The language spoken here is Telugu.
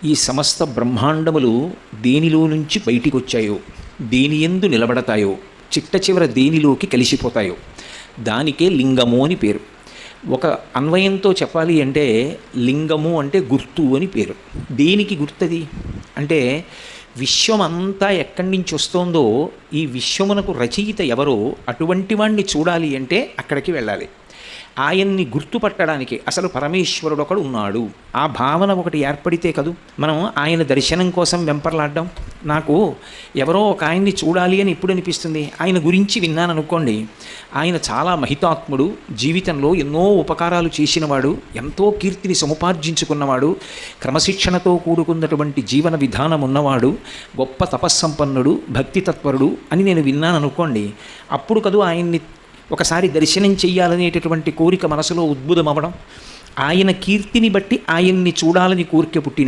ఈ సమస్త బ్రహ్మాండములు దేనిలో నుంచి బయటికి వచ్చాయో, దేని యందు నిలబడతాయో, చిట్ట చివర దేనిలోకి కలిసిపోతాయో దానికే లింగము అని పేరు. ఒక అన్వయంతో చెప్పాలి అంటే లింగము అంటే గుర్తు అని పేరు. దేనికి గుర్తది అంటే విశ్వమంతా ఎక్కడి నుంచి వస్తోందో, ఈ విశ్వమునకు రచయిత ఎవరో అటువంటి వాణ్ణి చూడాలి అంటే అక్కడికి వెళ్ళాలి. ఆయన్ని గుర్తుపట్టడానికి అసలు పరమేశ్వరుడు ఒకడు ఉన్నాడు, ఆ భావన ఒకటి ఏర్పడితే కదూ మనం ఆయన దర్శనం కోసం వెంపర్లాడ్డాం. నాకు ఎవరో ఒక ఆయన్ని చూడాలి అని ఎప్పుడు అనిపిస్తుంది? ఆయన గురించి విన్నాను అనుకోండి, ఆయన చాలా మహితాత్ముడు, జీవితంలో ఎన్నో ఉపకారాలు చేసినవాడు, ఎంతో కీర్తిని సముపార్జించుకున్నవాడు, క్రమశిక్షణతో కూడుకున్నటువంటి జీవన విధానం ఉన్నవాడు, గొప్ప తపస్సంపన్నుడు, భక్తి తత్పరుడు అని నేను విన్నాను అనుకోండి. అప్పుడు కదూ ఆయన్ని ఒకసారి దర్శనం చెయ్యాలనేటటువంటి కోరిక మనసులో ఉద్భుతమవడం. ఆయన కీర్తిని బట్టి ఆయన్ని చూడాలని కోరిక పుట్టిన